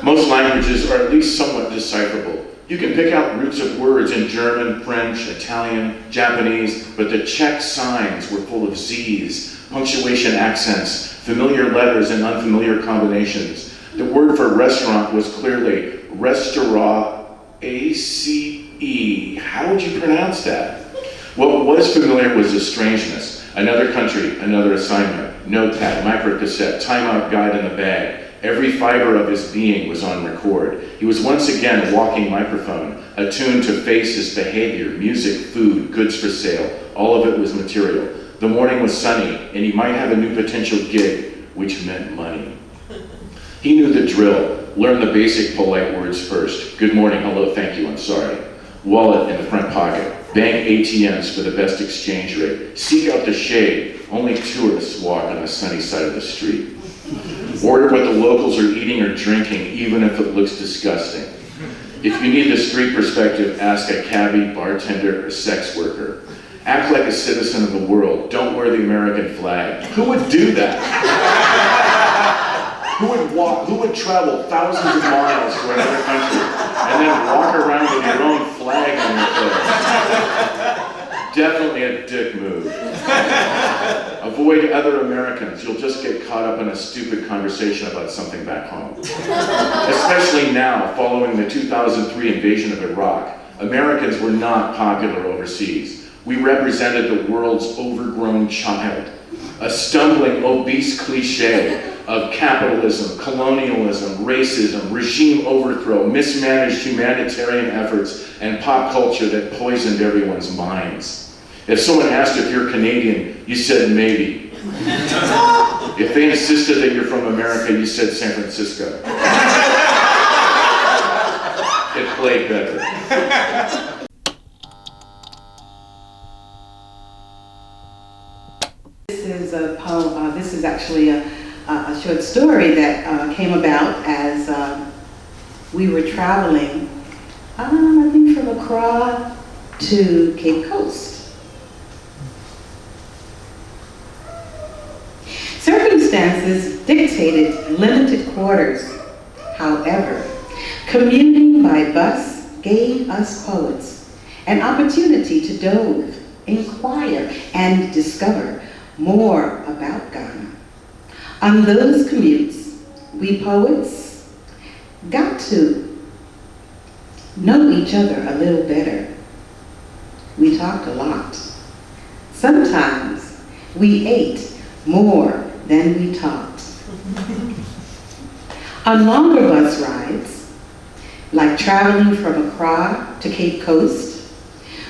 Most languages are at least somewhat decipherable. You can pick out roots of words in German, French, Italian, Japanese, but the Czech signs were full of Z's, punctuation accents, familiar letters and unfamiliar combinations. The word for restaurant was clearly restaurant, A-C-E. How would you pronounce that? What was familiar was a strangeness. Another country, another assignment, notepad, microcassette, timeout guide in the bag. Every fiber of his being was on record. He was once again a walking microphone, attuned to faces, behavior, music, food, goods for sale. All of it was material. The morning was sunny, and he might have a new potential gig, which meant money. He knew the drill. Learn the basic polite words first. Good morning, hello, thank you, I'm sorry. Wallet in the front pocket. Bank ATMs for the best exchange rate. Seek out the shade. Only tourists walk on the sunny side of the street. Order what the locals are eating or drinking, even if it looks disgusting. If you need the street perspective, ask a cabbie, bartender, or sex worker. Act like a citizen of the world. Don't wear the American flag. Who would do that? Who would travel thousands of miles to another country and then walk around with your own flag on your clothes? Definitely a dick move. Avoid other Americans. You'll just get caught up in a stupid conversation about something back home. Especially now, following the 2003 invasion of Iraq, Americans were not popular overseas. We represented the world's overgrown child, a stumbling, obese cliche of capitalism, colonialism, racism, regime overthrow, mismanaged humanitarian efforts, and pop culture that poisoned everyone's minds. If someone asked if you're Canadian, you said maybe. If they insisted that you're from America, you said San Francisco. It played better. This is a poem. This is actually a short story that came about as we were traveling, I think from Accra to Cape Coast. Circumstances dictated limited quarters. However, commuting by bus gave us poets an opportunity to dove, inquire, and discover more about Ghana. On those commutes, we poets got to know each other a little better. We talked a lot. Sometimes we ate more than we talked. On longer bus rides, like traveling from Accra to Cape Coast,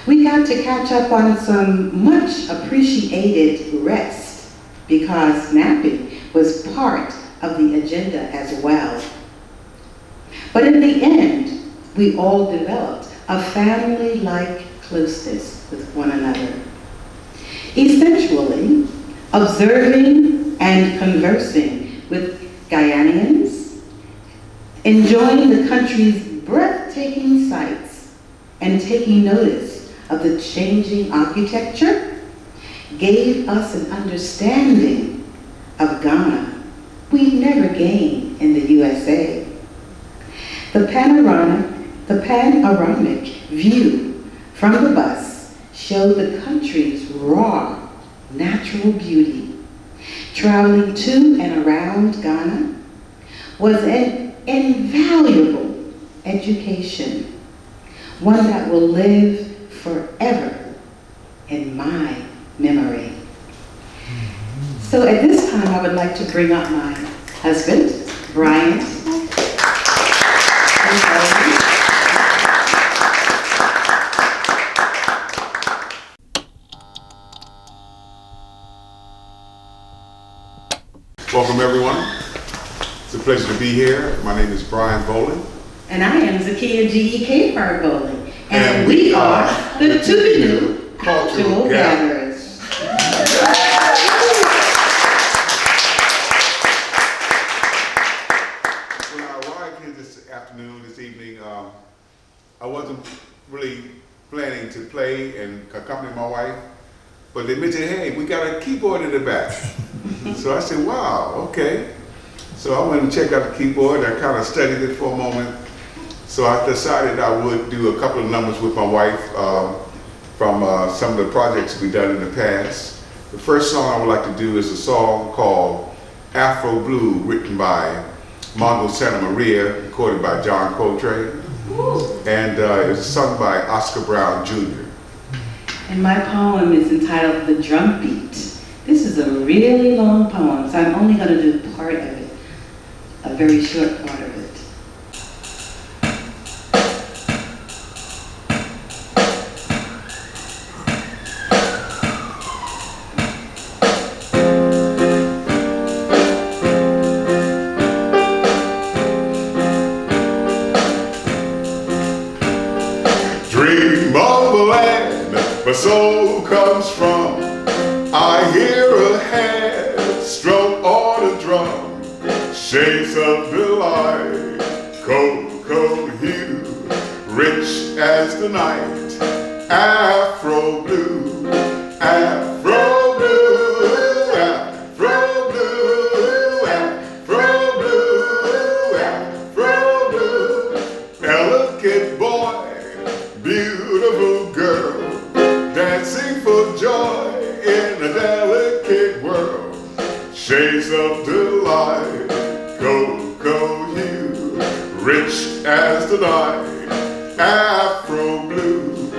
we got to catch up on some much appreciated rest because napping was part of the agenda as well. But in the end, we all developed a family-like closeness with one another. Essentially, observing and conversing with Ghanaians, enjoying the country's breathtaking sights, and taking notice of the changing architecture gave us an understanding of Ghana we'd never gained in the USA. The panoramic view from the bus showed the country's raw natural beauty. Traveling to and around Ghana was an invaluable education, one that will live forever in my memory. So at this time, I would like to bring up my husband, Bryant. Welcome everyone. It's a pleasure to be here. My name is Bryant Bolling. And I am Zakiyyah G.E. Capehart-Bolling. And we are the TuBeNu Cultural Gatherers. When I arrived here this afternoon, I wasn't really planning to play and accompany my wife, but they mentioned, hey, we got a keyboard in the back. So I said, wow, okay. So I went and checked out the keyboard. I kind of studied it for a moment. So I decided I would do a couple of numbers with my wife from some of the projects we've done in the past. The first song I would like to do is a song called Afro Blue, written by Mongo Santa Maria, recorded by John Coltrane. And it's sung by Oscar Brown Jr. And my poem is entitled The Drum Beat. This is a really long poem, so I'm only going to do part of it, a very short part of it. Dream of a land my soul comes from. I hear a hand stroke on a drum. Shades of delight, cocoa hue, rich as the night. Afro blue, Afro blue, Afro blue, Afro blue, Afro blue. Elegant boy, beautiful girl, dancing for joy in a delicate world. Shades of delight, cocoa hue, rich as the night. Afro blue,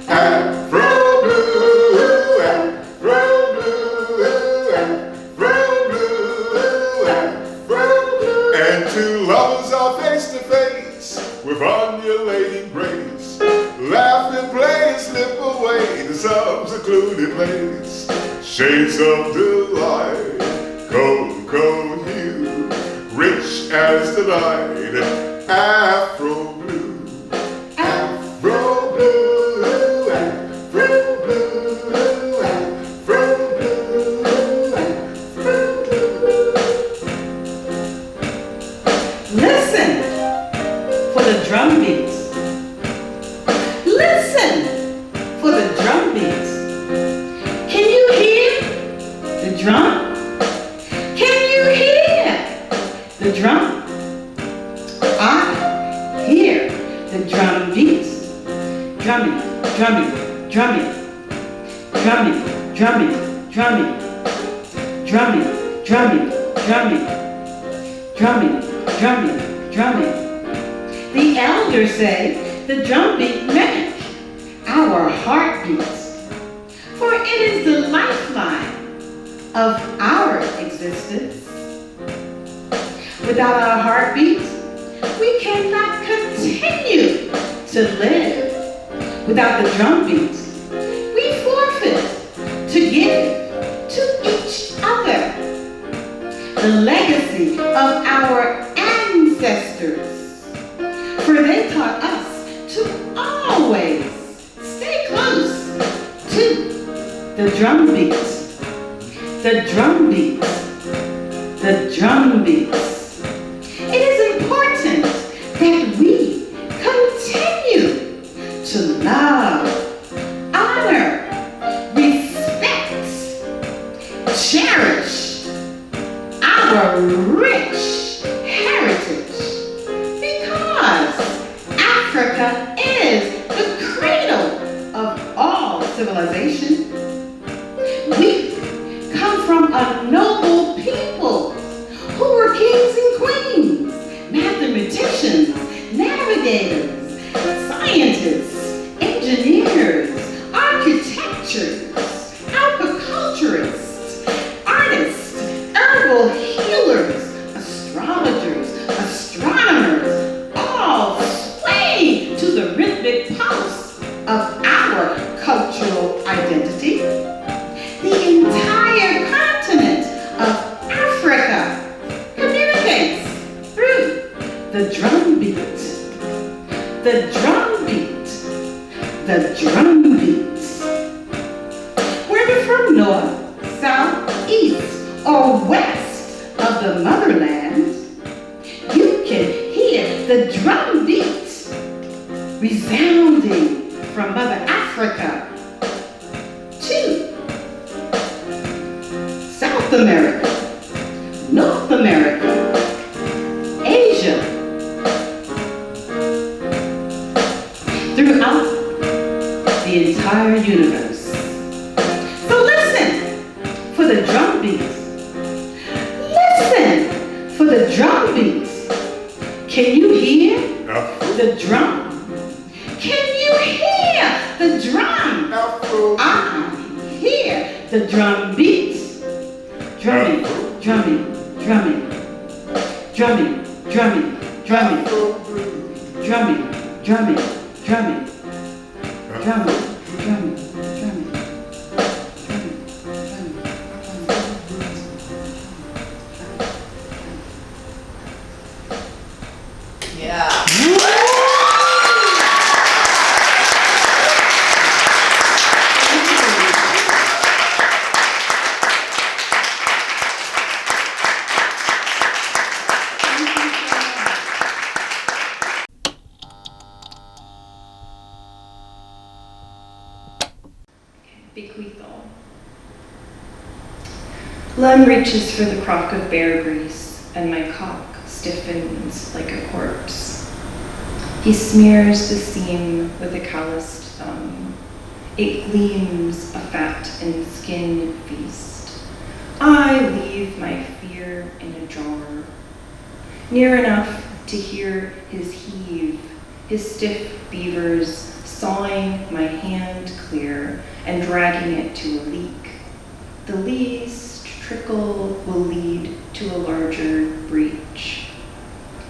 Afro blue, Afro blue, Afro blue, Afro blue. And two lovers are face to face with undulating grace. Laugh and play and slip away to some secluded place. Shades of delight, cocoa hue, rich as the night. Afro blue, Afro blue, Afro blue, Afro blue, Afro blue. Listen for the drum beats. Listen for the drum beats. Can you hear the drum? Can you hear the drum? I hear the drum beats. Drumming, drumming, drumming, drumming, drumming, drumming, drumming, drumming, drumming, drumming, drumming, drumming. The elders say the drum beat mimic our heartbeats, for it is the lifeline of our existence. Without our heartbeats, we cannot continue to live. Without the drum beats, we forfeit to give to each other the legacy of our ancestors, for they taught us to always stay close to the drum beats, the drum beats, the drum beats. It is important that we continue to love, honor, respect, cherish our rich heritage, because Africa is the cradle of all civilization. We come from a noble people who were kings and queens, mathematicians, navigators, scientists, engineers, architectures, agriculturists, artists, herbal healers, astrologers, astronomers, all swaying to the rhythmic pulse of our cultural identity. The entire continent of Africa communicates through the drum beat, the drum beat, the drum beat. Whether from north, south, east, or west of the motherland, you can hear the drum beat resounding from Mother Africa to South America, North America, Asia, throughout the entire universe. So listen for the drum beats. Listen for the drum beats. Can you hear the drum? Can you hear the drum? I hear the drum beats. Drumming, drumming, drumming, drumming, drumming, drumming, drumming, drumming, drumming, drumming, drumming, drumming. Yeah. Bequeathal. Lem reaches for the crock of bear grease, and my cock stiffens like a corpse. He smears the seam with a calloused thumb. It gleams a fat and skin feast. I leave my fear in a jar, near enough to hear his heave, his stiff beavers sawing my hand clear and dragging it to a leak. The least trickle will lead to a larger breach,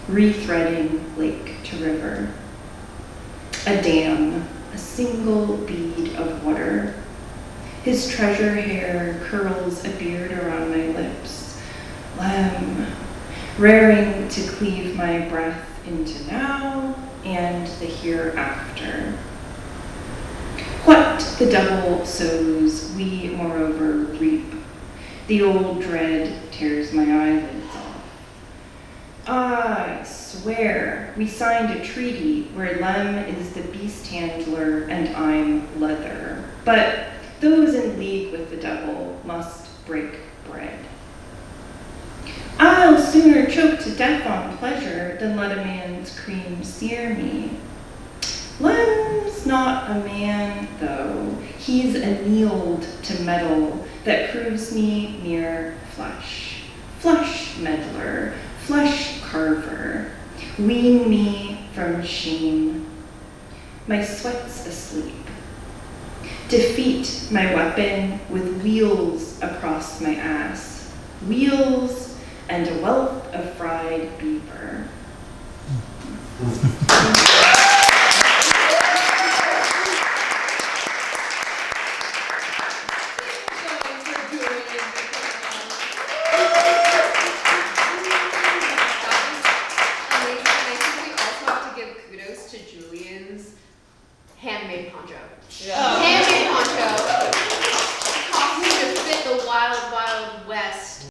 rethreading lake to river. A dam, a single bead of water. His treasure hair curls a beard around my lips. Lem, raring to cleave my breath into now and the hereafter. What the devil sows, we moreover reap. The old dread tears my eyelids off. I swear we signed a treaty where Lem is the beast handler and I'm leather. But those in league with the devil must break bread. I'll sooner choke to death on pleasure than let a man's cream sear me. Lem's not a man, though. He's annealed to metal that proves me mere flesh. Flesh meddler, flesh carver. Wean me from shame. My sweat's asleep. Defeat my weapon with wheels across my ass. Wheels and a wealth of fried beaver. Handmade poncho. Yeah. Handmade poncho. Costume to fit the wild, wild west.